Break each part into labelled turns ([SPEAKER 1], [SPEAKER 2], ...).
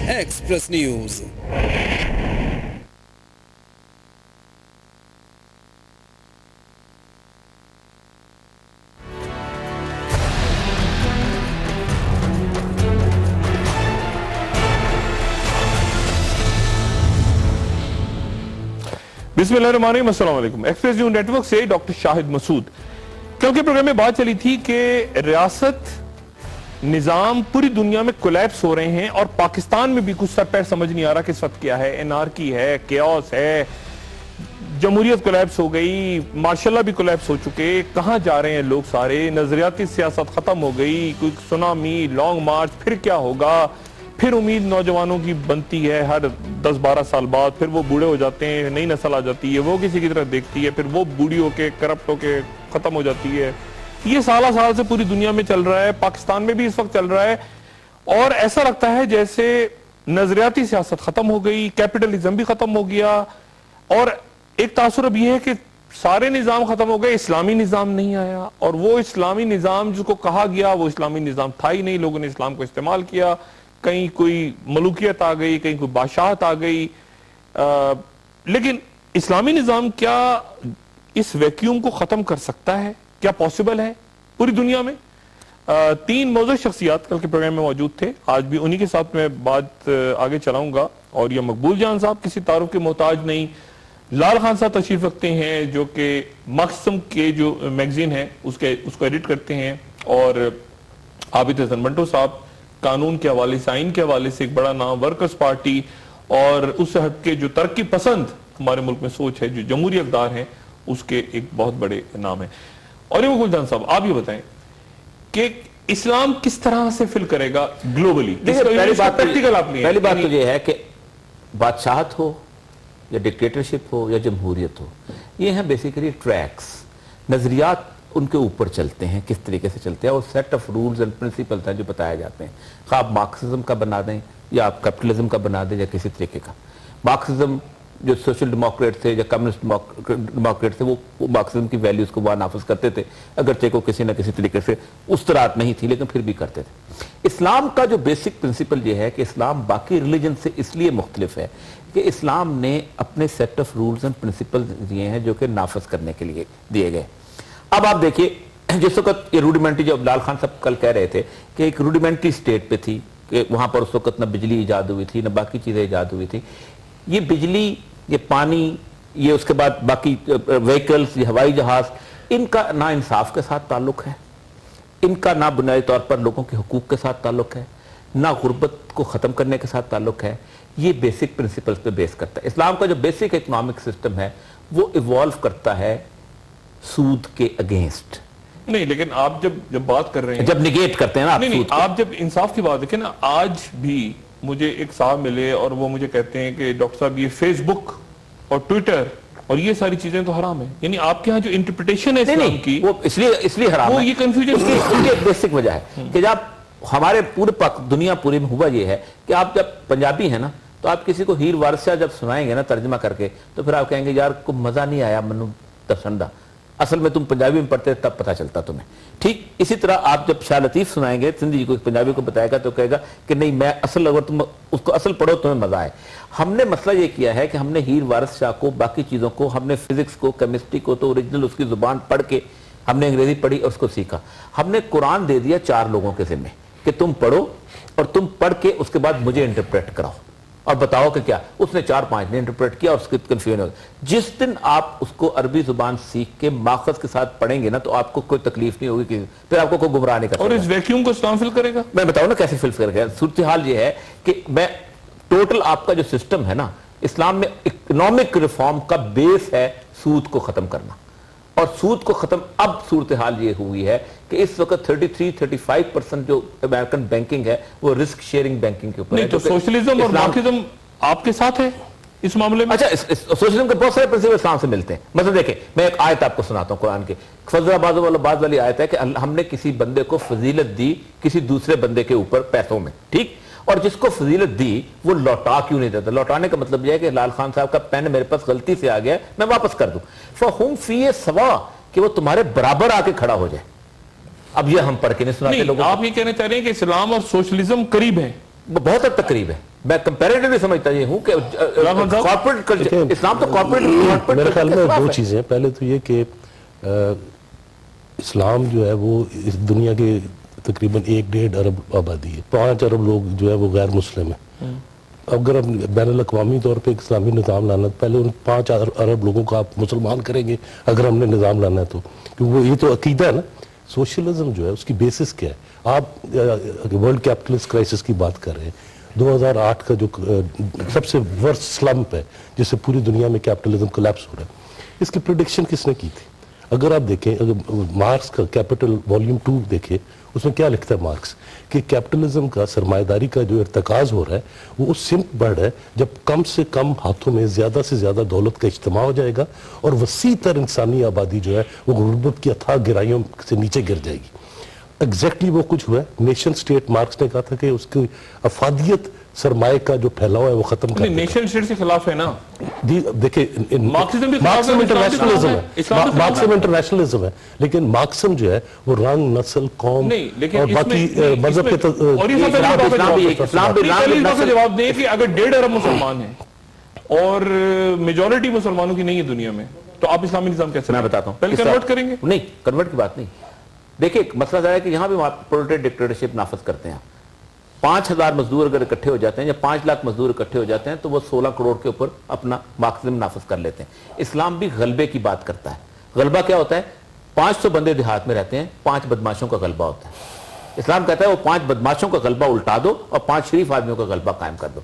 [SPEAKER 1] Express news.
[SPEAKER 2] بسم اللہ الرحمن الرحیم، السلام علیکم۔ ایکسپریس نیوز نیٹ ورک سے ڈاکٹر شاہد مسعود۔ کل کے پروگرام میں بات چلی تھی کہ ریاست نظام پوری دنیا میں کولیپس ہو رہے ہیں اور پاکستان میں بھی کچھ سر پیر سمجھ نہیں آ رہا کہ اس وقت کیا ہے۔ انارکی ہے، کیوس ہے، جمہوریت کولیپس ہو گئی، ماشاء اللہ بھی کولیپس ہو چکے، کہاں جا رہے ہیں لوگ سارے، نظریاتی سیاست ختم ہو گئی، کوئی سونامی، لانگ مارچ، پھر کیا ہوگا؟ پھر امید نوجوانوں کی بنتی ہے ہر 10-12 سال بعد، پھر وہ بوڑھے ہو جاتے ہیں، نئی نسل آ جاتی ہے، وہ کسی کی طرف دیکھتی ہے، پھر وہ بوڑھی ہو کے کرپٹ ہو کے ختم ہو جاتی ہے۔ یہ سالہ سال سے پوری دنیا میں چل رہا ہے، پاکستان میں بھی اس وقت چل رہا ہے، اور ایسا لگتا ہے جیسے نظریاتی سیاست ختم ہو گئی، کیپٹلزم بھی ختم ہو گیا، اور ایک تاثر اب یہ ہے کہ سارے نظام ختم ہو گئے، اسلامی نظام نہیں آیا، اور وہ اسلامی نظام جس کو کہا گیا وہ اسلامی نظام تھا ہی نہیں، لوگوں نے اسلام کو استعمال کیا، کہیں کوئی ملوکیت آ گئی، کہیں کوئی بادشاہت آ گئی۔ لیکن اسلامی نظام کیا اس ویکیوم کو ختم کر سکتا ہے؟ کیا پاسبل ہے پوری دنیا میں؟ 3 موضوع شخصیات کل کے پروگرام میں موجود تھے، آج بھی انہی کے ساتھ میں بات آگے چلاؤں گا، اور یہ مقبول جان صاحب کسی تعارف کے محتاج نہیں، لال خان صاحب تشریف رکھتے ہیں جو کہ مقسم کے جو میگزین ہے اس کو ایڈٹ کرتے ہیں، اور عابد حسن منٹو صاحب قانون کے حوالے سے، آئین کے حوالے سے ایک بڑا نام، ورکرز پارٹی، اور اس سے ہٹ کے جو ترقی پسند ہمارے ملک میں سوچ ہے، جو جمہوری اقدار ہیں، اس کے ایک بہت بڑے نام ہیں۔ اور یہ مقبول جان صاحب آپ یہ بتائیں کہ اسلام کس طرح سے فل کرے گا گلوبلی؟
[SPEAKER 3] پہلی بات تو یہ ہے کہ بادشاہت ہو یا ڈکٹیٹرشپ ہو یا جمہوریت ہو، یہ ہیں بیسیکلی ٹریکس، نظریات ان کے اوپر چلتے ہیں، کس طریقے سے چلتے ہیں، اور set of rules and principles ہیں جو بتائے جاتے ہیں، خواہ آپ مارکسزم کا بنا دیں یا آپ کیپٹلزم کا بنا دیں یا کسی طریقے کا۔ مارکسزم جو سوشل ڈیموکریٹ تھے یا کمیونسٹ ڈیموکریٹ تھے، وہ مارکسزم کی ویلیوز کو وہاں نافذ کرتے تھے، اگرچہ کو کسی نہ کسی طریقے سے استرات نہیں تھی، لیکن پھر بھی کرتے تھے۔ اسلام کا جو بیسک پرنسپل یہ ہے کہ اسلام باقی ریلیجن سے اس لیے مختلف ہے کہ اسلام نے اپنے set of rules and principles دیے ہیں جو کہ نافذ کرنے کے لیے دیے گئے۔ اب آپ دیکھیے جس وقت یہ روڈیمنٹری، جو لال خان صاحب کل کہہ رہے تھے کہ ایک روڈیمنٹری سٹیٹ پہ تھی، کہ وہاں پر اس وقت نہ بجلی ایجاد ہوئی تھی، نہ باقی چیزیں ایجاد ہوئی تھی، یہ بجلی، یہ پانی، یہ اس کے بعد باقی وہیکلز، یہ ہوائی جہاز، ان کا نہ انصاف کے ساتھ تعلق ہے، ان کا نہ بنیادی طور پر لوگوں کے حقوق کے ساتھ تعلق ہے، نہ غربت کو ختم کرنے کے ساتھ تعلق ہے، یہ بیسک پرنسپلز پہ بیس کرتا ہے۔ اسلام کا جو بیسک اکنامک سسٹم ہے وہ ایوالو کرتا ہے سود کے اگینسٹ۔
[SPEAKER 2] نہیں، لیکن آپ جب بات کر رہے ہیں،
[SPEAKER 3] جب نگیٹ کرتے ہیں نا
[SPEAKER 2] آپ جب انصاف کی بات دیکھیں نا، آج بھی مجھے ایک صاحب ملے اور وہ مجھے کہتے ہیں کہ ڈاکٹر صاحب یہ فیس بک اور ٹویٹر اور یہ ساری چیزیں تو حرام ہیں، یعنی آپ کے ہاں جو انٹرپریٹیشن ہے اسلام کی
[SPEAKER 3] وہ اس لیے حرام ہے،
[SPEAKER 2] وہ یہ کنفیوژن
[SPEAKER 3] اس کی بیسک وجہ ہے کہ جب ہمارے پورے دنیا پوری میں ہوا یہ ہے کہ آپ جب پنجابی ہیں نا تو آپ کسی کو ہیر وارث شاہ جب سنائیں گے نا ترجمہ کر کے، تو پھر آپ کہیں گے یار کو مزہ نہیں آیا، منو پسندہ، اصل میں تم پنجابی میں پڑھتے تب پتہ چلتا تمہیں۔ ٹھیک اسی طرح آپ جب شاہ لطیف سنائیں گے سندھی جی کو پنجابی کو بتائے گا تو کہے گا کہ نہیں میں اصل، اگر تم اس کو اصل پڑھو تمہیں مزہ آئے۔ ہم نے مسئلہ یہ کیا ہے کہ ہم نے ہیر وارث شاہ کو، باقی چیزوں کو، ہم نے فزکس کو، کیمسٹری کو تو اوریجنل اس کی زبان پڑھ کے ہم نے انگریزی پڑھی اور اس کو سیکھا۔ ہم نے قرآن دے دیا 4 لوگوں کے ذمہ کہ تم پڑھو اور تم پڑھ کے اس کے بعد مجھے انٹرپریٹ کراؤ اور بتاؤ کہ کیا۔ اس نے 4-5 نے انٹرپریٹ کیا اور اس کی کنفیوژن ہو گئی۔ جس دن آپ اس کو عربی زبان سیکھ کے ماخذ کے ساتھ پڑھیں گے نا تو آپ کو کوئی تکلیف نہیں ہوگی، پھر آپ کو کوئی گمراہ نہیں کرے گا۔
[SPEAKER 2] اور اس ویکیوم کو اسلام فل کرے گا؟
[SPEAKER 3] میں بتاؤں نا کیسے فل کرے گا۔ صورتحال یہ ہے کہ میں ٹوٹل آپ کا جو سسٹم ہے نا، اسلام میں اکنامک ریفارم کا بیس ہے سود کو ختم کرنا، اور سود کو ختم۔ اب صورتحال یہ ہوئی ہے کہ اس وقت 33-35% جو امریکن بینکنگ ہے وہ رسک شیئرنگ بینکنگ کے اوپر ہے۔
[SPEAKER 2] نہیں تو سوشلزم اور مارکسزم آپ کے ساتھ ہے اس معاملے میں؟
[SPEAKER 3] اچھا، سوشلزم کے بہت سارے پرنسپل اسلام سے ملتے ہیں۔ مثلا دیکھیں، میں ایک آیت آپ کو سناتا ہوں قرآن کی، فضل بعض والی آیت ہے کہ ہم نے کسی بندے کو فضیلت دی کسی دوسرے بندے کے اوپر پیسوں میں، ٹھیک، اور جس کو فضیلت دی وہ لوٹا کیوں نہیں دیتا؟ لوٹانے کا مطلب یہ ہے کہ لال خان صاحب کا پین میرے پاس غلطی سے آ گیا، میں واپس کر دوں۔ فَهُمْ فِيهِ سَوَاءٌ، کہ وہ تمہارے برابر آ کے کھڑا ہو جائے۔ اب یہ ہم پڑھ کے نہیں سناتے لوگوں کو۔
[SPEAKER 2] آپ یہ کہنا چاہ رہے ہیں کہ اسلام اور سوشلزم قریب ہیں؟
[SPEAKER 3] بہت حد تک قریب ہے، میں کمپیریٹیولی سمجھتا یہ ہوں کہ کارپوریٹ کلچر، اسلام تو کارپوریٹ،
[SPEAKER 1] میرے خیال میں دو چیزیں ہیں. پہلے تو یہ کہ اسلام جو ہے وہ اس دنیا کے تقریباً 1.5 ارب آبادی ہے، 5 ارب لوگ جو ہے وہ غیر مسلم ہیں. اگر ہم بین الاقوامی طور پہ ایک اسلامی نظام لانا، پہلے ان 5 ارب لوگوں کو آپ مسلمان کریں گے اگر ہم نے نظام لانا ہے تو، کیونکہ وہ یہ تو عقیدہ ہے نا. سوشلزم جو ہے اس کی بیسس کیا ہے؟ آپ ورلڈ کیپٹلسٹ کرائسس کی بات کر رہے ہیں. 2008 کا جو سب سے ورسٹ سلمپ ہے جس سے پوری دنیا میں کیپٹلزم کولیپس ہو رہا ہے، اس کی پریڈکشن کس نے کی تھی؟ اگر آپ دیکھیں، اگر مارکس کا کیپٹل والیوم 2 دیکھیں، اس میں کیا لکھتا ہے مارکس کہ کیپٹلزم کا سرمایہ داری کا جو ارتکاز ہو رہا ہے وہ اس سمت بڑھ ہے جب کم سے کم ہاتھوں میں زیادہ سے زیادہ دولت کا اجتماع ہو جائے گا اور وسیع تر انسانی آبادی جو ہے وہ غربت کی اتھاہ گہرائیوں سے نیچے گر جائے گی. ایگزیکٹلی وہ کچھ ہوا ہے. نیشن سٹیٹ، مارکس نے کہا تھا کہ اس کی افادیت سرمایہ کا جو پھیلاؤ ہے وہ ختم کر دے.
[SPEAKER 2] نیشن سٹیٹ کے خلاف ہے نا.
[SPEAKER 1] دیکھیں مارکسم انٹرنیشنلزم ہے، مارکسم انٹرنیشنلزم ہے، لیکن مارکسم جو ہے وہ رنگ، نسل، قوم اور باقی مذہب کے
[SPEAKER 2] جواب دیں کہ اگر 1.5 ارب مسلمان ہیں اور میجورٹی مسلمانوں کی نہیں ہے دنیا میں، تو آپ اسلامی نظام کیسے؟
[SPEAKER 3] میں بتاتا ہوں.
[SPEAKER 2] پہلے کنورٹ کریں گے؟
[SPEAKER 3] نہیں، کنورٹ کی بات نہیں. دیکھیں مسئلہ ظاہر ہے کہ یہاں بھی پرولیٹیئر ڈکٹیٹرشپ نافذ کرتے ہیں. 5,000 مزدور اگر اکٹھے ہو جاتے ہیں یا 5 لاکھ مزدور اکٹھے ہو جاتے ہیں تو وہ 16 کروڑ کے اوپر اپنا مارکسزم نافذ کر لیتے ہیں. اسلام بھی غلبے کی بات کرتا ہے. غلبہ کیا ہوتا ہے؟ 500 بندے دیہات میں رہتے ہیں، 5 بدماشوں کا غلبہ ہوتا ہے. اسلام کہتا ہے وہ 5 بدماشوں کا غلبہ الٹا دو اور 5 شریف آدمیوں کا غلبہ قائم کر دو.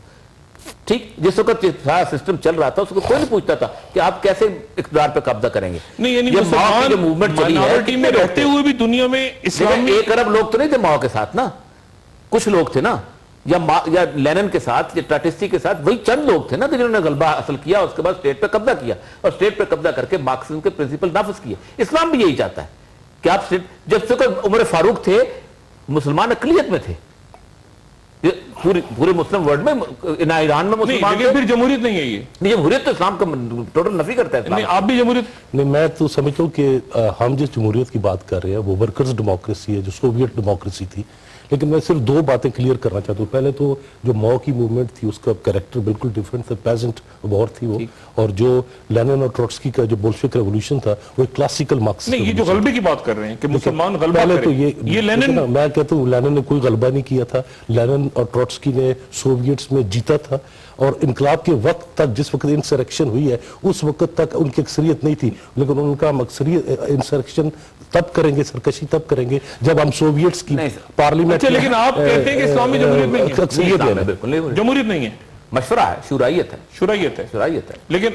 [SPEAKER 3] ٹھیک، جس وقت سارا سسٹم چل رہا تھا اس کو کوئی نہیں پوچھتا تھا کہ آپ کیسے اقتدار پہ قبضہ کریں گے.
[SPEAKER 2] نہیں، یعنی مسلمان مائنورٹی میں رہتے ہوئے بھی دنیا میں اسلام
[SPEAKER 3] 1 ارب لوگ تو نہیں تھے ماؤ کے ساتھ نا، کچھ لوگ تھے نا، یا لینن کے ساتھ یا ٹاٹسٹی کے ساتھ وہی چند لوگ تھے نا کہ جنہوں نے غلبہ حاصل کیا، اس کے بعد اسٹیٹ پہ قبضہ کیا اور اسٹیٹ پہ قبضہ کر کے مارکسزم کے پرنسپل نافذ کیے. اسلام بھی یہی چاہتا ہے کہ آپ جب سے عمر فاروق تھے مسلمان اقلیت میں تھے پورے مسلم ورلڈ میں، ایران میں مسلمان تھے.
[SPEAKER 2] پھر جمہوریت نہیں ہے یہ
[SPEAKER 3] جمہوریت تو اسلام کا ٹوٹل نفی کرتا ہے.
[SPEAKER 2] نہیں، آپ بھی جمہوریت
[SPEAKER 1] نہیں. میں تو سمجھتا ہوں کہ ہم جس جمہوریت کی بات کر رہے ہیں وہ ورکرز ڈیموکریسی ہے جو سوویت ڈیموکریسی تھی. لیکن میں صرف 2 باتیں کلیئر کرنا چاہتا ہوں. پہلے تو جو ماؤ کی موومنٹ تھی اس کا کریکٹر بالکل ڈیفرنٹ تھا، پیزنٹ وار تھی وہ، اور جو لینن اور ٹروٹسکی کا جو بولشوک ریولوشن تھا وہ ایک کلاسیکل مارکسسٹ.
[SPEAKER 2] نہیں، یہ جو غلبے کی بات کر رہے ہیں کہ مسلمان غلبہ
[SPEAKER 1] پہلے تو
[SPEAKER 2] کریں، یہ لینن،
[SPEAKER 1] میں کہتا ہوں لینن نے کوئی غلبہ نہیں کیا تھا. لینن اور ٹروٹسکی نے سوویٹس میں جیتا تھا اور انقلاب کے وقت تک جس وقت انسرکشن ہوئی ہے اس وقت تک ان کی اکثریت نہیں تھی، لیکن ان کا اکثریت انسرکشن تب کریں گے، سرکشی تب کریں گے جب ہم سوویٹس کی پارلیمنٹ.
[SPEAKER 2] لیکن آپ کہتے ہیں کہ اسلامی جمہوریت نہیں ہے. جمہوریت نہیں ہے،
[SPEAKER 3] مشورہ ہے، شورائیت ہے.
[SPEAKER 2] شورائیت ہے،
[SPEAKER 3] شورائیت ہے.
[SPEAKER 2] لیکن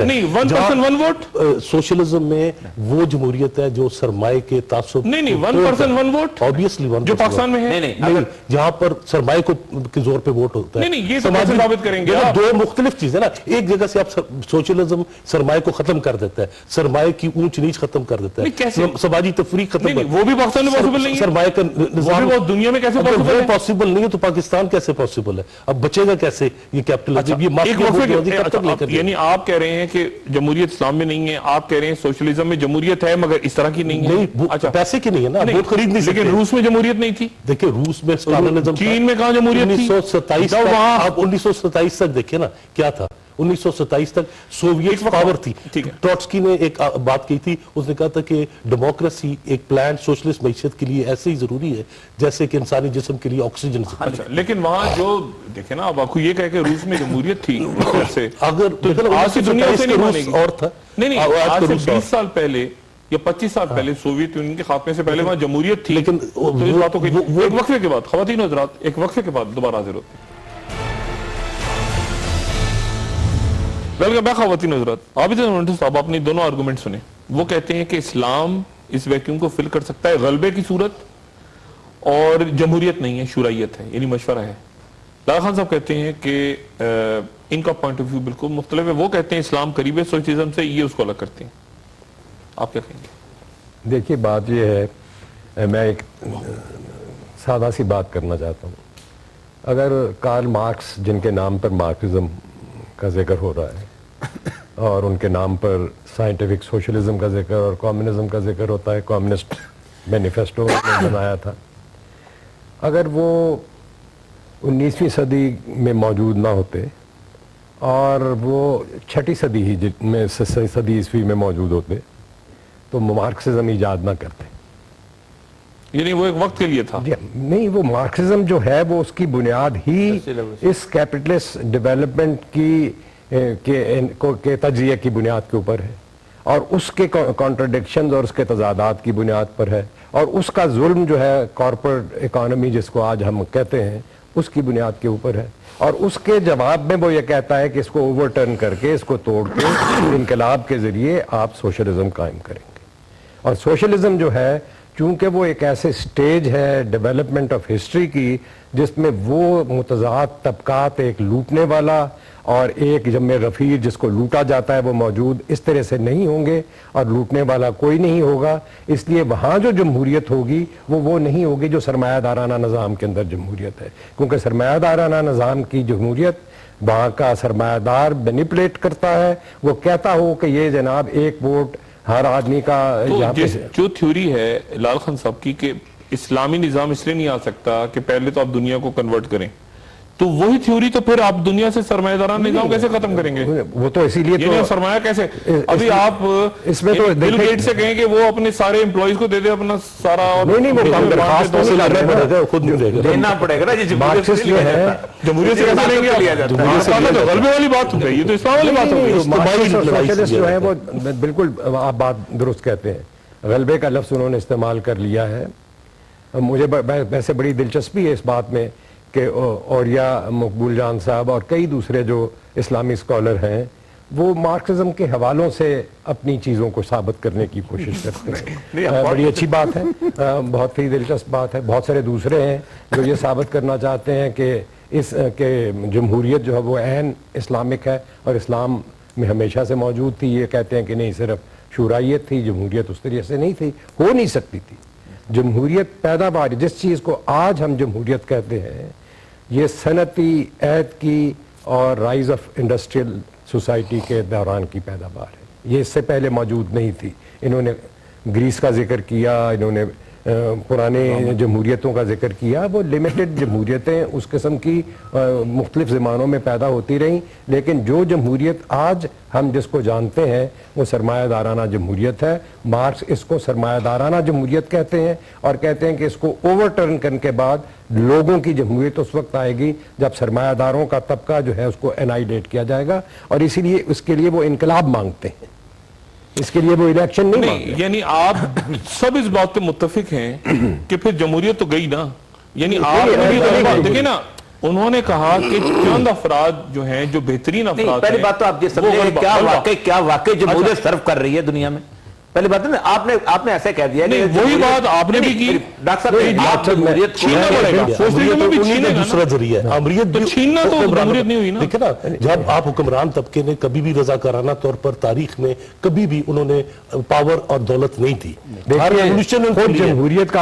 [SPEAKER 1] نہیں،
[SPEAKER 2] 1 پرسن 1 ووٹ.
[SPEAKER 1] سوشلزم میں وہ جمہوریت ہے جو سرمایہ کے تعصب،
[SPEAKER 2] نہیں 1 پرسن 1 ووٹ
[SPEAKER 1] obviously
[SPEAKER 2] جو پاکستان میں ہے.
[SPEAKER 1] نہیں، جہاں پر سرمایہ کے زور پہ ووٹ ہوتا ہے.
[SPEAKER 2] نہیں، یہ سماجی ثابت کریں گے.
[SPEAKER 1] 2 مختلف چیزیں نا. ایک جگہ سے آپ سوشلزم سرمایہ کو ختم کر دیتا ہے، سرمایہ کی اونچ نیچ ختم کر دیتا ہے، سماجی تفریق ختم کر.
[SPEAKER 2] وہ بھی پاکستان میں پاسبل نہیں ہے.
[SPEAKER 1] سرمایہ کا نظام
[SPEAKER 2] دنیا میں کیسے
[SPEAKER 1] پاسبل نہیں ہے تو پاکستان کیسے پاسبل ہے؟ اب بچے گا کیسے یہ کیپٹلزم؟
[SPEAKER 2] یعنی آپ کہہ رہے ہیں کہ جمہوریت اسلام میں نہیں ہے، آپ کہہ رہے ہیں سوشلزم میں جمہوریت ہے مگر اس طرح کی نہیں ہے.
[SPEAKER 1] پیسے کی نہیں ہے نا، ووٹ خرید نہیں سکتے.
[SPEAKER 2] لیکن روس میں جمہوریت نہیں تھی.
[SPEAKER 1] دیکھیں روس میں
[SPEAKER 2] چین میں کہاں جمہوریت تھی؟
[SPEAKER 1] 1927 آپ 1927 تک دیکھیں نا کیا تھا. 1927 تک سوویت پاور تھی. ٹروٹسکی نے ایک بات کی تھی، اس نے کہا تھا کہ ڈیموکریسی ایک پلانڈ سوشلسٹ معیشت کے لیے ایسے ہی ضروری ہے جیسے کہ انسانی جسم کے لیے آکسیجن.
[SPEAKER 2] لیکن وہاں جو دیکھیں نا، اب آپ کو یہ کہہ کہ روس میں جمہوریت تھی،
[SPEAKER 1] اگر
[SPEAKER 2] آج کی دنیا سے نہیں مانے گی.
[SPEAKER 1] اور تھا
[SPEAKER 2] نہیں، آج سے 20 سال پہلے یا 25 سال پہلے سوویت یونین کے خاتمے سے پہلے وہاں جمہوریت تھی.
[SPEAKER 1] لیکن
[SPEAKER 2] ایک وقفے کے بعد خواتین حضرات ایک وقفے کے بعد دوبارہ حاضر ہوتے ہیں. ویلکم بیک خواتین حضرات. عابد صاحب آپ نے دونوں آرگومنٹ سنے. وہ کہتے ہیں کہ اسلام اس ویکیوم کو فل کر سکتا ہے غلبے کی صورت، اور جمہوریت نہیں ہے، شورائیت ہے، یعنی مشورہ ہے. لالا خان صاحب کہتے ہیں کہ ان کا پوائنٹ آف ویو بالکل مختلف ہے. وہ کہتے ہیں اسلام قریب ہے سوشلزم سے، یہ اس کو الگ کرتے ہیں. آپ کیا کہیں گے؟
[SPEAKER 4] دیکھیے بات یہ ہے، میں ایک سادہ سی بات کرنا چاہتا ہوں. اگر کارل مارکس جن کے نام پر مارکسزم کا ذکر ہو رہا ہے اور ان کے نام پر سائنٹیفک سوشلزم کا ذکر اور کمیونزم کا ذکر ہوتا ہے، کمیونسٹ مینیفیسٹو بنایا تھا، اگر وہ 19ویں صدی میں موجود نہ ہوتے اور وہ 6ٹھی صدی ہی میں صدی عیسوی میں موجود ہوتے تو مارکسزم ایجاد نہ کرتے.
[SPEAKER 2] یعنی وہ ایک وقت کے لیے تھا.
[SPEAKER 4] نہیں, وہ مارکسزم جو ہے وہ اس کی بنیاد ہی اس کیپٹلسٹ ڈیولپمنٹ کے تجزیے کی بنیاد کے اوپر ہے, اور اس کے کانٹرڈکشنز اور اس کے تضادات کی بنیاد پر ہے, اور اس کا ظلم جو ہے کارپوریٹ اکانومی جس کو آج ہم کہتے ہیں اس کی بنیاد کے اوپر ہے. اور اس کے جواب میں وہ یہ کہتا ہے کہ اس کو اوور ٹرن کر کے, اس کو توڑ کے انقلاب کے ذریعے آپ سوشلزم قائم کریں گے. اور سوشلزم جو ہے چونکہ وہ ایک ایسے سٹیج ہے ڈیولپمنٹ آف ہسٹری کی جس میں وہ متضاد طبقات, ایک لوٹنے والا اور ایک جمع غفیر جس کو لوٹا جاتا ہے, وہ موجود اس طرح سے نہیں ہوں گے, اور لوٹنے والا کوئی نہیں ہوگا. اس لیے وہاں جو جمہوریت ہوگی وہ نہیں ہوگی جو سرمایہ دارانہ نظام کے اندر جمہوریت ہے, کیونکہ سرمایہ دارانہ نظام کی جمہوریت وہاں کا سرمایہ دار مینیپولیٹ کرتا ہے, وہ کہتا ہو کہ یہ جناب ایک ووٹ ہر آدمی کا.
[SPEAKER 2] جو تھیوری ہے لال خان صاحب کی کہ اسلامی نظام اس لیے نہیں آ سکتا کہ پہلے تو آپ دنیا کو کنورٹ کریں, تو وہی تھیوری تو پھر آپ دنیا سے سرمایہ دارانہ نظام کیسے ختم کریں گے؟
[SPEAKER 4] وہ تو اسی لیے
[SPEAKER 2] تو سرمایہ کیسے, ابھی آپ اس میں تو بل گیٹس سے کہیں کہ وہ اپنے سارے امپلائیز کو دے دے اپنا سارا,
[SPEAKER 4] نہیں وہ درخواست تو خود نہیں دے گا,
[SPEAKER 3] دینا پڑے گا نا.
[SPEAKER 4] مارکسسٹ جو ہے
[SPEAKER 2] جمہوریت سے کیسے لیں گے؟ غلبے والی بات ہو گئی, یہ تو اسلام والی بات ہو گئی.
[SPEAKER 4] سوشلسٹ جو ہے وہ بالکل آپ بات درست کہتے ہیں, غلبے کا لفظ انہوں نے استعمال کر لیا ہے. مجھے ویسے بڑی دلچسپی ہے اس بات میں کہ اوریہ مقبول جان صاحب اور کئی دوسرے جو اسلامی اسکالر ہیں وہ مارکسزم کے حوالوں سے اپنی چیزوں کو ثابت کرنے کی کوشش کرتے ہیں. بڑی اچھی بات ہے, بہت ہی دلچسپ بات ہے. بہت سارے دوسرے ہیں جو یہ ثابت کرنا چاہتے ہیں کہ جمہوریت جو ہے وہ عین اسلامک ہے اور اسلام میں ہمیشہ سے موجود تھی. یہ کہتے ہیں کہ نہیں, صرف شورائیت تھی, جمہوریت اس طریقے سے نہیں تھی, ہو نہیں سکتی تھی. جمہوریت پیداوار, جس چیز کو آج ہم جمہوریت کہتے ہیں, یہ صنعتی عہد کی اور رائز آف انڈسٹریل سوسائٹی کے دوران کی پیداوار ہے. یہ اس سے پہلے موجود نہیں تھی. انہوں نے گریس کا ذکر کیا, انہوں نے پرانے جمہوریتوں کا ذکر کیا. وہ لمیٹڈ جمہوریتیں اس قسم کی مختلف زمانوں میں پیدا ہوتی رہیں, لیکن جو جمہوریت آج ہم جس کو جانتے ہیں وہ سرمایہ دارانہ جمہوریت ہے. مارکس اس کو سرمایہ دارانہ جمہوریت کہتے ہیں, اور کہتے ہیں کہ اس کو اوور ٹرن کرنے کے بعد لوگوں کی جمہوریت اس وقت آئے گی جب سرمایہ داروں کا طبقہ جو ہے اس کو انائیلیٹ کیا جائے گا. اور اسی لیے اس کے لیے وہ انقلاب مانگتے ہیں, اس کے لیے وہ الیکشن نہیں مانگتے.
[SPEAKER 2] یعنی آپ سب اس بات پہ متفق ہیں کہ پھر جمہوریت تو گئی نا. یعنی آپ دیکھیں نا, انہوں نے کہا کہ چند افراد جو ہیں جو بہترین افراد ہیں.
[SPEAKER 3] پہلی بات تو آپ یہ سمجھیں کیا واقعی جمہوریت سرو کر رہی ہے دنیا میں. پہلی بات ہے نا, آپ نے ایسے کہہ دیا کہ
[SPEAKER 2] وہی بات آپ نے بھی کی.
[SPEAKER 3] ڈاکٹر صاحب آپ جمہوریت
[SPEAKER 2] چھیننا پڑے گا,
[SPEAKER 1] دوسرا ذریعہ ہے امریت.
[SPEAKER 2] تو چھیننا تو جمہوریت نہیں ہوئی نا.
[SPEAKER 1] دیکھیں نا, جب آپ حکمران طبقے نے کبھی بھی رضاکارانہ طور پر تاریخ میں کبھی بھی انہوں نے پاور اور دولت نہیں تھی.
[SPEAKER 4] جمہوریت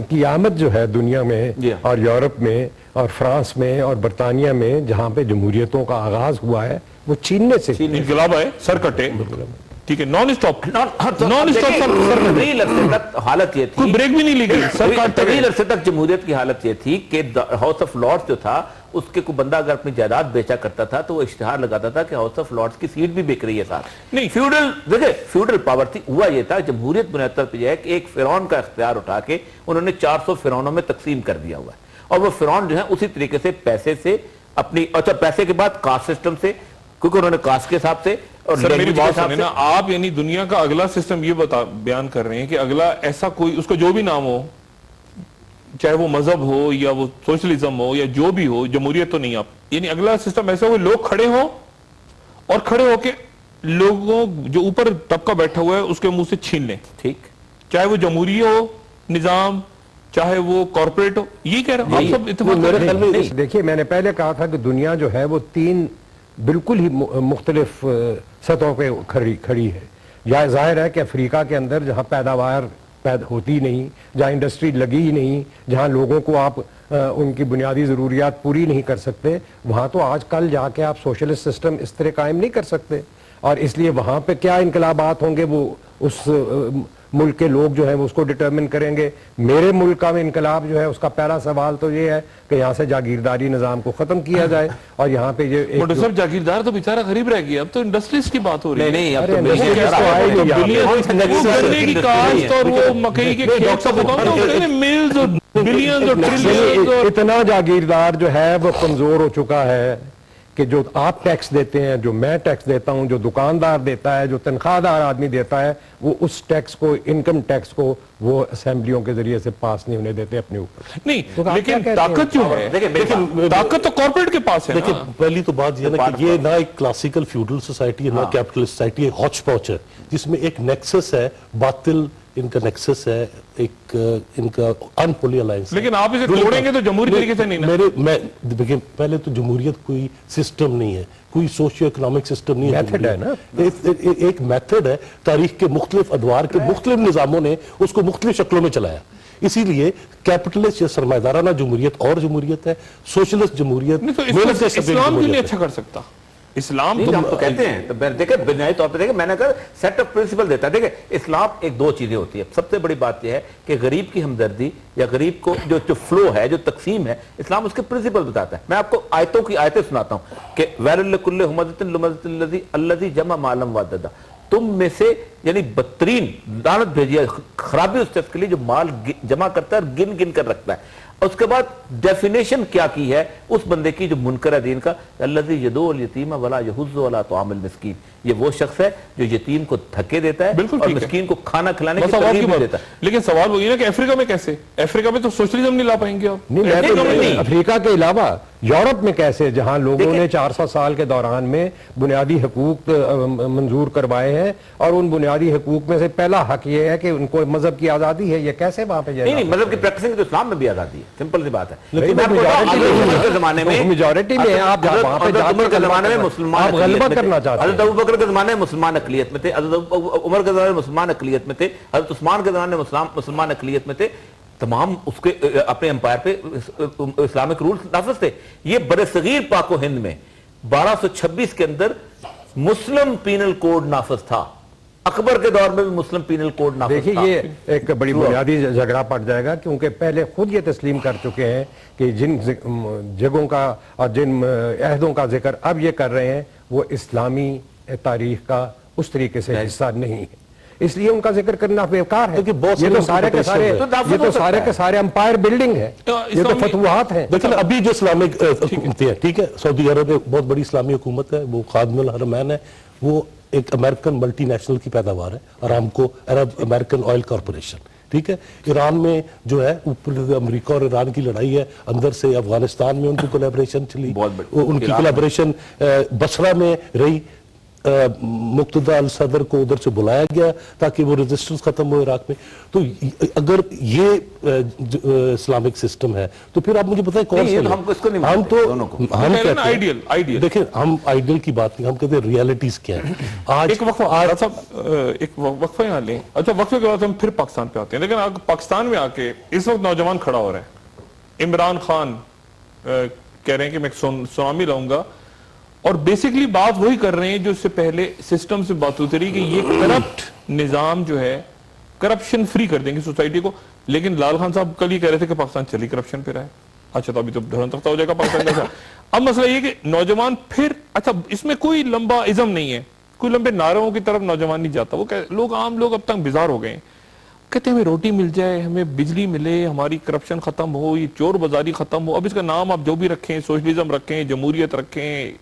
[SPEAKER 4] کی آمد جو ہے دنیا میں اور یورپ میں اور فرانس میں اور برطانیہ میں جہاں پہ جمہوریتوں کا آغاز ہوا ہے وہ چیننے سے.
[SPEAKER 2] انقلاب آئے, سر کٹے, ٹھیک ہے, نان اسٹاپ
[SPEAKER 3] طویل عرصے تک حالت یہ تھی,
[SPEAKER 2] کوئی بریک بھی نہیں لی گئی.
[SPEAKER 3] طویل عرصے تک جمہوریت کی حالت یہ تھی کہ ہاؤس آف لارڈز جو تھا اس کے کوئی بندہ اگر اپنی جائیداد بیچا کرتا تھا تو وہ اشتہار لگاتا تھا کہ ہاؤس آف لارڈز کی سیٹ بھی بک رہی ہے ساتھ. نہیں, فیوڈل پاور تھی. ہوا یہ تھا جمہوریت بنیاد طور پہ یہ ہے کہ ایک فرعون کا اختیار اٹھا کے انہوں نے 400 فرعونوں میں تقسیم کر دیا ہوا ہے, اور وہ فرعون جو ہے اسی طریقے سے پیسے سے اپنی, اچھا پیسے کے بعد کاسٹ سسٹم سے, کیونکہ انہوں نے کاسٹ کے حساب سے اور
[SPEAKER 2] میری بات سنیں نا آپ, یعنی دنیا کا اگلا سسٹم یہ بیان کر رہے ہیں کہ اگلا ایسا کوئی, اس کا جو بھی نام ہو, چاہے وہ مذہب ہو یا وہ سوشلزم ہو یا جو بھی ہو, جمہوریت تو نہیں. آپ یعنی اگلا سسٹم ایسا ہو لوگ کھڑے ہوں اور کھڑے ہو کے لوگوں جو اوپر طبقہ بیٹھا ہوا ہے اس کے منہ سے چھین لیں.
[SPEAKER 3] ٹھیک,
[SPEAKER 2] چاہے وہ جمہوری ہو نظام, چاہے وہ کارپوریٹ ہو. یہ کہہ رہا ہوں آپ سب اتفاق.
[SPEAKER 4] دیکھیے, میں نے پہلے کہا تھا کہ دنیا جو ہے وہ 3 بالکل ہی مختلف سطحوں پہ کھڑی ہے. یا ظاہر ہے کہ افریقہ کے اندر جہاں پیداوار ہوتی نہیں, جہاں انڈسٹری لگی ہی نہیں, جہاں لوگوں کو آپ ان کی بنیادی ضروریات پوری نہیں کر سکتے, وہاں تو آج کل جا کے آپ سوشلسٹ سسٹم اس طرح قائم نہیں کر سکتے. اور اس لیے وہاں پہ کیا انقلابات ہوں گے وہ اس ملک کے لوگ جو ہیں وہ اس کو ڈٹرمن کریں گے. میرے ملک کا انقلاب جو ہے اس کا پہلا سوال تو یہ ہے کہ یہاں سے جاگیرداری نظام کو ختم کیا جائے, اور یہاں پہ یہ
[SPEAKER 2] ڈاکٹر صاحب جاگیردار تو بیچارہ غریب رہ گیا, اب تو انڈسٹریز کی بات ہو رہی ہے.
[SPEAKER 3] نہیں اب تو
[SPEAKER 2] گنے کی کاشت اور وہ مکئی کے کھیت کا بتاؤں ملز اور بلینز اور ٹریلینز.
[SPEAKER 4] اتنا جاگیردار جو ہے وہ کمزور ہو چکا ہے کہ جو آپ ٹیکس دیتے ہیں, جو میں ٹیکس دیتا ہوں, جو دکاندار دیتا ہے, جو تنخواہ دار آدمی دیتا ہے, وہ اس ٹیکس کو, انکم ٹیکس کو وہ اسمبلیوں کے ذریعے سے پاس نہیں ہونے دیتے اپنے اوپر.
[SPEAKER 2] نہیں لیکن طاقت جو ہے, طاقت تو کارپوریٹ کے پاس ہے.
[SPEAKER 1] دیکھیں پہلی تو بات یہ نا کہ یہ نہ ایک کلاسیکل فیوڈل سوسائٹی ہے, نہ کیپٹلسٹ سوسائٹی, ایک ہاچ پاچ ہے جس میں ایک نیکسس ہے, باطل ان کا نیکسس ہے, ایک ان کا انہولی الائنس.
[SPEAKER 2] لیکن آپ اسے توڑیں گے تو جمہوری طریقے سے نہیں نا.
[SPEAKER 1] دیکھیں پہلے تو جمہوریت کوئی سسٹم نہیں ہے, کوئی سوشیو اکنامک سسٹم نہیں ہے,
[SPEAKER 4] میتھڈ ہے نا,
[SPEAKER 1] ایک میتھڈ ہے. تاریخ کے مختلف ادوار کے مختلف نظاموں نے اس کو مختلف شکلوں میں چلایا. اسی لیے کیپٹلسٹ یا سرمایہ دارانہ جمہوریت اور جمہوریت ہے, سوشلسٹ جمہوریت.
[SPEAKER 2] اسلام کیوں نہیں اچھا کر سکتا؟ اسلام
[SPEAKER 3] ہم تو کہتے ہیں, دیکھیں بنیادی طور پہ دیکھیں, میں نے کہا سیٹ آف پرنسپل دیتا ہے. دیکھیں اسلام ایک دو چیزیں ہوتی ہے. سب سے بڑی بات یہ ہے کہ غریب کی ہمدردی یا غریب کو جو فلو ہے, جو تقسیم ہے, اسلام اس کے پرنسپل بتاتا ہے. میں آپ کو آیتوں کی آیتیں سناتا ہوں کہ وَيْلٌ لِكُلِّ ہُمَزَةٍ لُمَزَةٍ الَّذِي جَمَعَ مَالًا وَعَدَّدَ. تم میں سے یعنی بدترین لعنت بھیجی ہے, خرابی اس شخص کے لیے جو مال جمع کرتا ہے اور گن گن کر رکھتا ہے. اس کے بعد ڈیفینیشن کیا کی ہے اس بندے کی جو منکر ہے دین کا, الذی یدعو الیتیم ولا یحض علی طعام المسکین. یہ وہ شخص ہے جو یتیم کو دھکے دیتا ہے اور مسکین کو کھانا کھلانے کی ترغیب نہیں دیتا.
[SPEAKER 2] لیکن سوال وہی ہے نا کہ افریقہ میں کیسے, افریقہ میں تو سوشلزم نہیں لا پائیں گے آپ.
[SPEAKER 4] نہیں, افریقہ کے علاوہ یورپ میں کیسے, جہاں لوگوں نے 400 سال کے دوران میں بنیادی حقوق منظور کروائے ہیں, اور ان بنیادی حقوق میں سے پہلا حق یہ ہے کہ ان کو مذہب کی آزادی ہے, یہ کیسے وہاں پہ جائے؟
[SPEAKER 3] نہیں, مذہب کی پریکٹسنگ تو اسلام میں بھی آزادی ہے, سمپل سی بات ہے.
[SPEAKER 4] میجورٹی میں آپ وہاں پہ
[SPEAKER 3] عمر کے زمانے میں مسلمان
[SPEAKER 4] غلبہ کرنا چاہتے ہیں.
[SPEAKER 3] حضرت ابوبکر کے زمانے میں مسلمان اقلیت میں تھے, حضرت عمر کے زمانے میں مسلمان اقلیت میں تھے, حضرت عثمان کے زمانے میں مسلمان اقلیت میں تھے. تمام اس کے اپنے امپائر پہ اسلامک رولز نافذ تھے. یہ برصغیر پاک و ہند میں 1226 کے اندر مسلم پینل کوڈ نافذ تھا. اکبر کے دور میں بھی مسلم پینل کوڈ نافذ تھا.
[SPEAKER 4] دیکھیں یہ ایک بڑی بنیادی جھگڑا پڑ جائے گا, کیونکہ پہلے خود یہ تسلیم کر چکے ہیں کہ جن جگہوں کا اور جن عہدوں کا ذکر اب یہ کر رہے ہیں وہ اسلامی تاریخ کا اس طریقے سے حصہ نہیں ہے, اس لیے ان کا ذکر کرنا بیکار ہے. یہ تو سارے کے سارے امپائر بلڈنگ ہے, یہ تو فتوحات ہیں.
[SPEAKER 1] لیکن ابھی جو اسلامک حکومتیں ہیں, ٹھیک ہے, سعودی عرب میں بہت بڑی اسلامی حکومت ہے, وہ خادم الحرمین ہے, وہ ایک امریکن ملٹی نیشنل کی پیداوار ہے, ارامکو عرب امریکن آئل کارپوریشن, ٹھیک ہے. ایران میں جو ہے امریکہ اور ایران کی لڑائی ہے, اندر سے افغانستان میں ان کی کولیبریشن چلی, ان کی کولیبریشن بصرہ میں رہی. مقتدی الصدر کو ادھر سے بلایا گیا تاکہ وہ ریزسٹنس ختم ہو عراق میں. تو اگر یہ اسلامک سسٹم ہے تو پھر آپ مجھے بتائیں کون سا, ہم تو دیکھیں ہم آئیڈیل کی بات نہیں, ہم کہتے ہیں ریالٹیز کیا ہے. آج
[SPEAKER 2] ایک وقفہ یہاں لیں, اچھا وقفے کے بعد ہم پھر پاکستان پہ آتے ہیں. لیکن پاکستان میں آ کے اس وقت نوجوان کھڑا ہو رہے ہیں, عمران خان کہہ رہے ہیں کہ میں سونامی لاؤں گا, اور بیسیکلی بات وہی کر رہے ہیں جو اس سے پہلے سسٹم سے بات ہوتی رہی کہ یہ کرپٹ نظام جو ہے کرپشن فری کر دیں گے سوسائٹی کو. لیکن لال خان صاحب کل یہ کہہ رہے تھے کہ پاکستان چلی کرپشن پہ رہا ہے. اچھا تو ابھی تو دھڑن تختہ ہو جائے گا پاکستان کا. اب مسئلہ یہ کہ نوجوان پھر, اچھا اس میں کوئی لمبا ازم نہیں ہے, کوئی لمبے نعروں کی طرف نوجوان نہیں جاتا. وہ لوگ عام لوگ اب تک بیزار ہو گئے ہیں, کہتے ہیں ہمیں روٹی مل جائے, ہمیں بجلی ملے, ہماری کرپشن ختم ہو, یہ چور بازاری ختم ہو. اب اس کا نام آپ جو بھی رکھیں, سوشلزم رکھیں, جمہوریت رکھیں,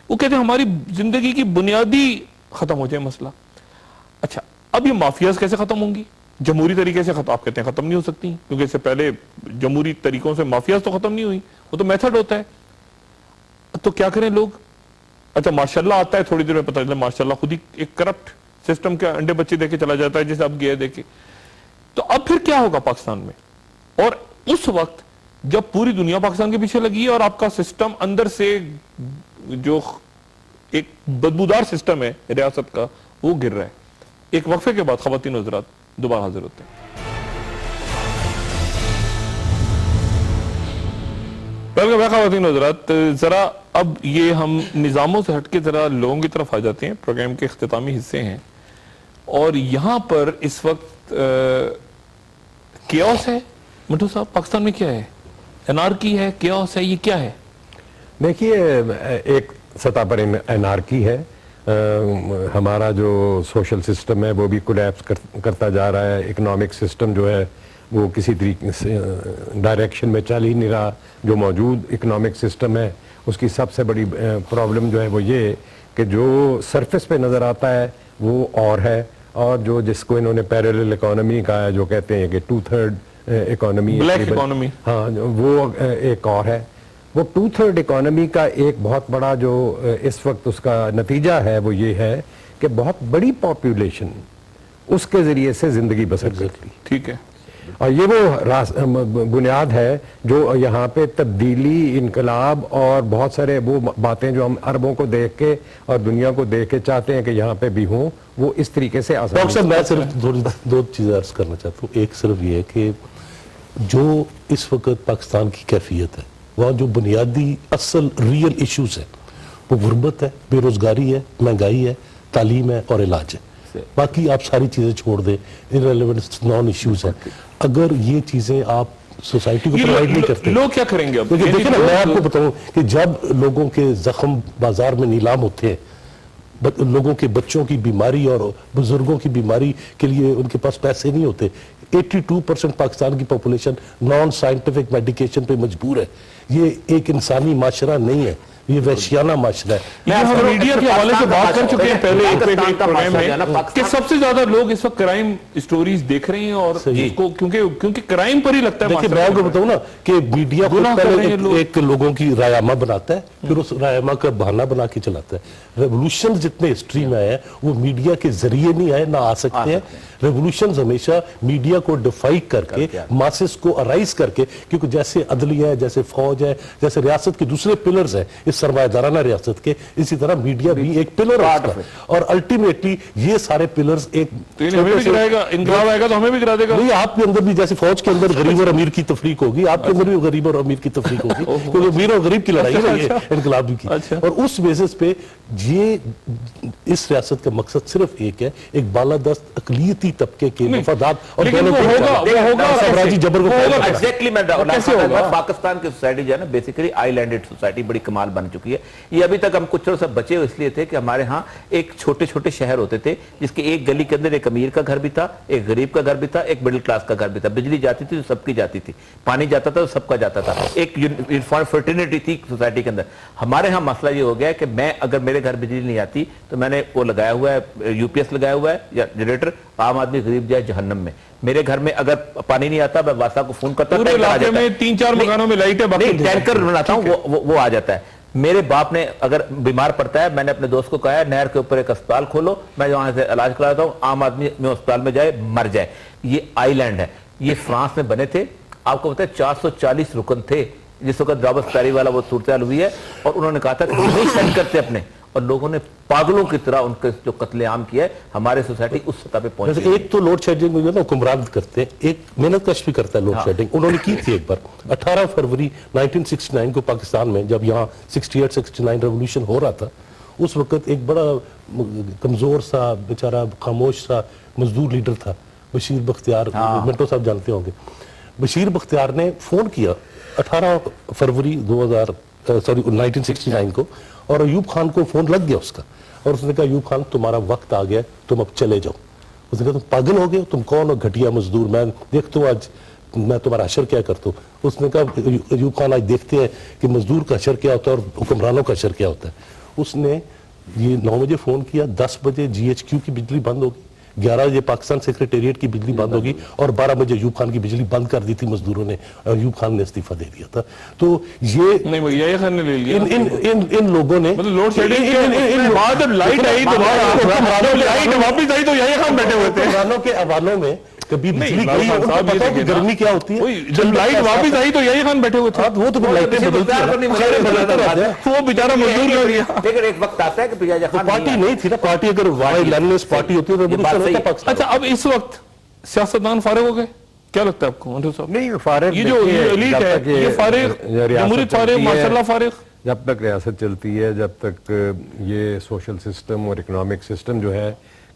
[SPEAKER 2] وہ کہتے ہیں ہماری زندگی کی بنیادی ختم ہو جائے مسئلہ. اچھا اب یہ مافیاز کیسے ختم ہوں گی؟ جمہوری طریقے سے آپ کہتے ہیں ختم نہیں ہو سکتی, کیونکہ اس سے پہلے جمہوری طریقوں سے مافیاز تو ختم نہیں ہوئی, وہ تو میتھڈ ہوتا ہے. تو کیا کریں لوگ؟ اچھا ماشاءاللہ آتا ہے, تھوڑی دیر میں پتہ چلتا ہے ماشاءاللہ خود ہی ایک کرپٹ سسٹم کے انڈے بچے دے کے چلا جاتا ہے جیسے اب گیا دیکھے. تو اب پھر کیا ہوگا پاکستان میں؟ اور اس وقت جب پوری دنیا پاکستان کے پیچھے لگی ہے اور آپ کا سسٹم اندر سے جو ایک بدبودار سسٹم ہے ریاست کا وہ گر رہا ہے. ایک وقفے کے بعد خواتین و حضرات دوبارہ حاضر ہوتے ہیں. خواتین و حضرات, ذرا اب یہ ہم نظاموں سے ہٹ کے ذرا لوگوں کی طرف آ جاتے ہیں. پروگرام کے اختتامی حصے ہیں اور یہاں پر اس وقت کیوس ہے منٹو صاحب؟ پاکستان میں کیا ہے؟ انارکی ہے، کیوس ہے، یہ کیا ہے؟
[SPEAKER 4] دیکھیے ایک سطح پر انارکی ہے، ہمارا جو سوشل سسٹم ہے وہ بھی کولیپس کرتا جا رہا ہے، اکنامک سسٹم جو ہے وہ کسی طریقے سے ڈائریکشن میں چل ہی نہیں رہا. جو موجود اکنامک سسٹم ہے اس کی سب سے بڑی پرابلم جو ہے وہ یہ کہ جو سرفس پہ نظر آتا ہے وہ اور ہے، اور جو جس کو انہوں نے پیریلل اکانومی کہا ہے، جو کہتے ہیں کہ 2/3 اکانومی،
[SPEAKER 2] بلیک اکانومی،
[SPEAKER 4] ہاں وہ ایک اور ہے. وہ 2/3 اکانومی کا ایک بہت بڑا جو اس وقت اس کا نتیجہ ہے وہ یہ ہے کہ بہت بڑی پاپولیشن اس کے ذریعے سے زندگی بسر کرتی.
[SPEAKER 2] ٹھیک ہے،
[SPEAKER 4] اور یہ وہ بنیاد ہے جو یہاں پہ تبدیلی، انقلاب اور بہت سارے وہ باتیں جو ہم عربوں کو دیکھ کے اور دنیا کو دیکھ کے چاہتے ہیں کہ یہاں پہ بھی ہوں، وہ اس طریقے سے آسان.
[SPEAKER 1] ڈاکٹر صاحب میں صرف دو چیزیں عرض کرنا چاہتا ہوں. ایک صرف یہ ہے کہ جو اس وقت پاکستان کی کیفیت ہے، وہاں جو بنیادی اصل ریئل ایشوز ہیں وہ غربت ہے، بے روزگاری ہے، مہنگائی ہے، تعلیم ہے اور علاج ہے. باقی آپ ساری چیزیں چھوڑ دیں، irrelevant نان ایشوز ہیں. اگر یہ چیزیں آپ سوسائٹی کو پرووائڈ نہیں کرتے،
[SPEAKER 2] لوگ کیا کریں گے اب؟
[SPEAKER 1] دیکھیں نا، میں آپ کو بتاؤں کہ جب لوگوں کے زخم بازار میں نیلام ہوتے ہیں، لوگوں کے بچوں کی بیماری اور بزرگوں کی بیماری کے لیے ان کے پاس پیسے نہیں ہوتے. 82% پاکستان کی پاپولیشن نان سائنٹیفک میڈیکیشن پہ مجبور ہے. یہ ایک انسانی معاشرہ نہیں ہے، یہ وحشیانہ معاشرہ ہے.
[SPEAKER 2] یہ ہم میڈیا کے حوالے سے بات کر چکے ہیں پہلے ایک پروگرام میں کہ سب سے زیادہ لوگ اس وقت کرائم سٹوریز دیکھ رہے ہیں، اور اس کو کیونکہ کرائم پر ہی لگتا ہے.
[SPEAKER 1] دیکھیں میں آپ کو بتاؤں نا کہ میڈیا کو پہلے ایک لوگوں کی رائے بناتا ہے، پھر اس رائے کا بہانہ بنا کے چلاتا ہے. ریولوشن جتنے ہسٹری میں آئے ہیں وہ میڈیا کے ذریعے نہیں آئے، نہ آ سکتے ہیں. ریولوشنز ہمیشہ میڈیا کو ڈیفائی کر کے، ماسس کو ارائز کر کے، کیونکہ جیسے عدلیہ ہے، جیسے فوج ہے، جیسے ریاست کے دوسرے پلرز ہیں اس سرمایہ دارانہ ریاست کے، اسی طرح میڈیا بھی ایک پلر ہے. اور الٹیمیٹلی یہ سارے پلرز ایک
[SPEAKER 2] ہمیں بھی گرائے گا، انقلاب آئے گا تو ہمیں بھی گرا دے گا.
[SPEAKER 1] نہیں، آپ کے اندر بھی جیسے فوج کے اندر غریب اور امیر کی تفریق ہوگی، آپ کے اندر بھی غریب اور امیر کی تفریق ہوگی، کیونکہ امیر اور غریب کی لڑائی ہے یہ انقلابی کی. اور اس بیسس پہ یہ اس ریاست کا مقصد صرف ایک ہے، ایک بالادست اقلیتی طبقے کے مفادات اور سامراجی جبر کو
[SPEAKER 3] ایگزیکٹلی. میں پاکستان کی سوسائٹی جو ہے نا بیسیکلی آئی لینڈڈ سوسائٹی بڑی کمال بن چکی ہے. یہ ابھی تک ہم کچھ سے بچے اس لیے تھے کہ ہمارے ہاں ایک چھوٹے چھوٹے شہر ہوتے تھے جس کے ایک گلی کے اندر ایک امیر کا گھر بھی تھا، ایک غریب کا گھر بھی تھا، ایک مڈل کلاس کا گھر بھی تھا. بجلی جاتی تھی تو سب کی جاتی تھی، پانی جاتا تھا تو سب کا جاتا تھا، ایک فرٹرنیٹی تھی سوسائٹی کے اندر. ہمارے ہاں مسئلہ یہ ہو گیا ہے کہ میں اگر میرے گھر بجلی نہیں آتی تو میں نے وہ لگایا ہوا ہے، یو پی ایس لگایا ہوا ہے یا جنریٹر. عام آدمی غریب جائے جہنم میں. میرے گھر میں اگر پانی نہیں آتا میں واسطہ کو فون کرتا ہوں،
[SPEAKER 2] پورے علاقے میں 3-4 مکانوں میں لائٹ ہے، باقی
[SPEAKER 3] ٹینکر بناتا ہوں، وہ آ جاتا ہے. میرے باپ نے اگر بیمار پڑتا ہے، میں نے اپنے دوست کو کہا ہے نہر کے اوپر ایک اسپتال کھولو، میں وہاں سے علاج کراتا ہوں، عام آدمی میں اسپتال میں جائے مر جائے. یہ آئی لینڈ ہے. یہ فرانس میں بنے تھے. آپ کو پتا ہے 440 رکن تھے جس وقت رابرٹ پیری والا وہ صورتحال ہوئی ہے، اور انہوں نے کہا تھا کہ نہیں سینڈ کرتے اپنے، اور لوگوں نے پاگلوں کی طرح ان کا جو قتل عام کیا ہے. ہمارے سوسائٹی اس سطح پہ پہنچی.
[SPEAKER 1] ایک تو لوڈ شیڈنگ جو ہے نا حکمران کرتے ہیں، ایک محنت کش بھی کرتا ہے لوڈ شیڈنگ. انہوں نے کی تھی ایک بار 18 فروری 1969 کو پاکستان میں، جب یہاں 68-69 ریولوشن ہو رہا تھا. اس وقت ایک بڑا کمزور سا بیچارہ خاموش سا مزدور لیڈر تھا بشیر بختیار. منٹو صاحب جانتے ہوں گے. بشیر بختیار نے فون کیا 18 فروری 1969 کو، اور ایوب خان کو فون لگ گیا اس کا، اور اس نے کہا ایوب خان تمہارا وقت آ گیا، تم اب چلے جاؤ. اس نے کہا تم پاگل ہو گئے، تم کون ہو گھٹیا مزدور، میں دیکھتا ہوں آج میں تمہارا حشر کیا کرتا ہوں. اس نے کہا ایوب خان آج دیکھتے ہیں کہ مزدور کا حشر کیا ہوتا ہے اور حکمرانوں کا حشر کیا ہوتا ہے. اس نے یہ 9 بجے فون کیا، 10 بجے GHQ کی بجلی بند ہوگی، 11 بجے پاکستان سیکریٹریٹ کی بجلی بند ہوگی، اور 12 بجے ایوب خان کی بجلی بند کر دی تھی مزدوروں نے، اور ایوب خان نے استعفیٰ دے دیا تھا. تو یہ
[SPEAKER 2] نہیں یہ خان نے لے لیا
[SPEAKER 1] ان لوگوں نے
[SPEAKER 2] مطلب لوڈ شیڈنگ کے بعد جب لائٹ آئی واپس آئی تو یہ خان بیٹھے ہوئے تھے.
[SPEAKER 1] حکمرانوں کے حوالوں میں کبھی بجلی گئی، ان کو پتہ ہے کہ گرمی کیا ہوتی ہے.
[SPEAKER 2] جب لائٹ واپس آئی تو یہی خان بیٹھے ہوئے تھے.
[SPEAKER 1] وہ تو لائٹیں بدلتی ہیں،
[SPEAKER 2] وہ بیچارہ مزدور کر دیا.
[SPEAKER 3] لیکن ایک وقت آتا ہے کہ پجاج خان
[SPEAKER 1] پارٹی نہیں تھی نا. پارٹی اگر واحد لینڈلیس پارٹی ہوتی ہے تو
[SPEAKER 2] اچھا اب اس وقت سیاستدان فارغ ہو گئے، کیا لگتا ہے آپ کو منٹو صاحب؟
[SPEAKER 4] نہیں فارغ،
[SPEAKER 2] یہ جو ایلیٹ ہے یہ فارغ، جمہوریت فارغ، ماشاء اللہ فارغ.
[SPEAKER 4] جب تک ریاست چلتی ہے، جب تک یہ سوشل سسٹم اور اکنامک سسٹم جو ہے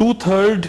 [SPEAKER 2] 2/3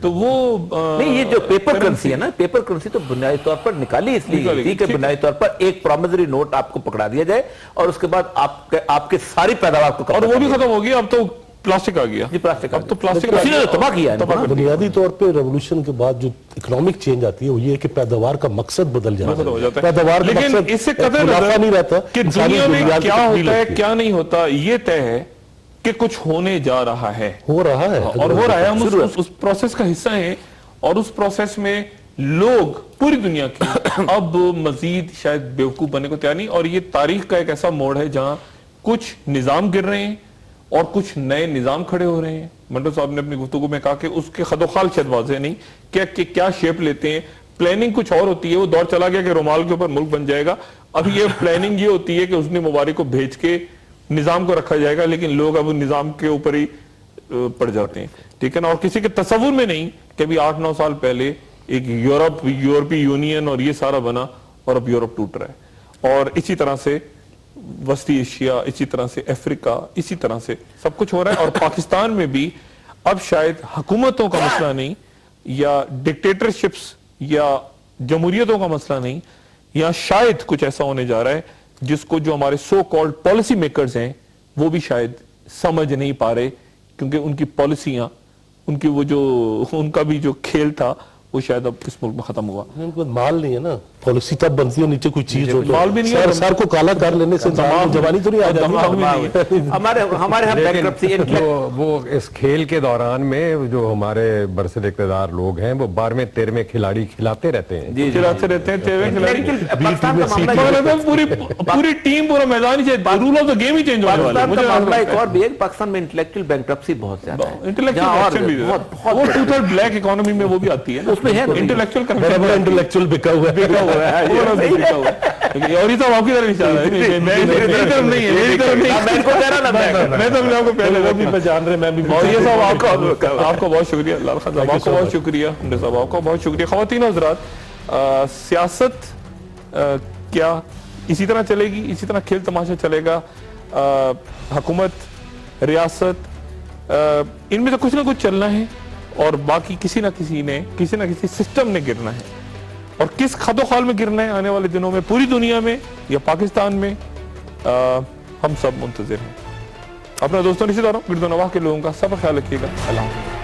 [SPEAKER 2] تو وہ
[SPEAKER 3] نہیں، یہ جو پیپر کرنسی ہے نا، پیپر کرنسی تو بنیادی طور پر نکالی اس لیے گئی تھی کہ بنیادی طور پر ایک پرومزری نوٹ آپ کو پکڑا دیا جائے اور اس کے بعد آپ کے ساری پیداوار کو،
[SPEAKER 2] اور وہ بھی ختم ہو گیا، اب تو پلاسٹک آ گیا.
[SPEAKER 3] جی پلاسٹک،
[SPEAKER 2] اب تو پلاسٹک
[SPEAKER 3] اسی نے تو تباہ کیا ہے.
[SPEAKER 1] بنیادی طور پہ ریولوشن کے بعد جو اکنامک چینج آتی ہے وہ یہ ہے کہ پیداوار کا مقصد بدل جاتا ہے. پیداوار کا
[SPEAKER 2] لیکن
[SPEAKER 1] مقصد
[SPEAKER 2] اس سے قطع
[SPEAKER 1] منافع نہیں رہتا
[SPEAKER 2] کہ دنیا میں کیا ہوتا ہے کیا نہیں ہوتا، یہ طے ہے کہ کچھ ہونے جا رہا ہے،
[SPEAKER 1] ہو رہا ہے
[SPEAKER 2] اور ہو رہا ہے. ہم اس پروسیس کا حصہ ہیں، اور اس پروسیس میں لوگ پوری دنیا کی اب مزید شاید بیوقوف بننے کو تیار نہیں. اور یہ تاریخ کا ایک ایسا موڑ ہے جہاں کچھ نظام گر رہے ہیں اور کچھ نئے نظام کھڑے ہو رہے ہیں. منٹو صاحب نے اپنی گفتگو میں کہا کہ اس کے خد و خال شاید واضح نہیں کہ کیا شیپ لیتے ہیں. پلاننگ کچھ اور ہوتی ہے، وہ دور چلا گیا کہ رومال کے اوپر ملک بن جائے گا. اب یہ پلاننگ یہ ہوتی ہے کہ حسنی مبارک کو بھیج کے نظام کو رکھا جائے گا، لیکن لوگ اب نظام کے اوپر ہی پڑ جاتے ہیں. ٹھیک ہے نا. اور کسی کے تصور میں نہیں کہ ابھی 8-9 سال پہلے ایک یورپی یونین اور یہ سارا بنا اور اب یورپ ٹوٹ رہا ہے. اور اسی طرح سے وسطی ایشیا، اسی طرح سے افریقہ، اسی طرح سے سب کچھ ہو رہا ہے. اور پاکستان میں بھی اب شاید حکومتوں کا مسئلہ نہیں، یا ڈکٹیٹرشپس یا جمہوریتوں کا مسئلہ نہیں، یا شاید کچھ ایسا ہونے جا رہا ہے جس کو جو ہمارے سو کالڈ پالیسی میکرز ہیں وہ بھی شاید سمجھ نہیں پا رہے، کیونکہ ان کی پالیسیاں، ان کا بھی جو کھیل تھا وہ شاید اب اس ملک میں ختم ہوا.
[SPEAKER 1] مال نہیں ہے نا، پالیسی تب بنتی ہے نیچے کوئی چیز ہو.
[SPEAKER 2] مال بھی نہیں ہے،
[SPEAKER 1] سر کو کالا کر لینے سے جوانی تو نہیں آ جاتی.
[SPEAKER 3] ہمارے ہاں بینکرپسی
[SPEAKER 4] وہ اس کھیل کے دوران میں جو ہمارے برسر اقتدار لوگ ہیں وہ 12ویں 13ویں کھلاڑی کھلاتے رہتے ہیں.
[SPEAKER 2] کھلاتے رہتے ہیں 13ویں کھلاڑی، پوری ٹیم، پورا میدان ہی، رول آف دا گیم ہی چینج ہونے والا ہے.
[SPEAKER 3] معاملہ ایک اور بھی ہے، پاکستان میں انٹلیکچوئل بینکرپسی بہت زیادہ ہے.
[SPEAKER 2] انٹلیکچوئل بھی ہے، وہ 2/3 بلیک اکانومی میں وہ بھی آتی ہے نا.
[SPEAKER 1] انٹلیکچوئل بکا ہوا ہے.
[SPEAKER 2] اور یہ تو آپ کی طرف اشارہ ہے، میری طرف نہیں ہے، میری طرف نہیں. میں تو آپ کو پہلے وہ بھی پہچان رہے، میں بھی. یہ صاحب آپ کا بہت شکریہ، لال خان صاحب آپ کا بہت شکریہ، عمر صاحب آپ کا بہت شکریہ. خواتین و حضرات، سیاست کیا اسی طرح چلے گی، اسی طرح کھیل تماشا چلے گا؟ حکومت، ریاست، ان میں سے کچھ نہ کچھ چلنا ہے، اور باقی کسی نہ کسی سسٹم نے گرنا ہے. اور کس خد و خال میں گرنا ہے آنے والے دنوں میں، پوری دنیا میں یا پاکستان میں، ہم سب منتظر ہیں. اپنا دوستوں رشتہ داروں، گرد و نواح کے لوگوں کا سب خیال رکھیے گا. اللہ حافظ.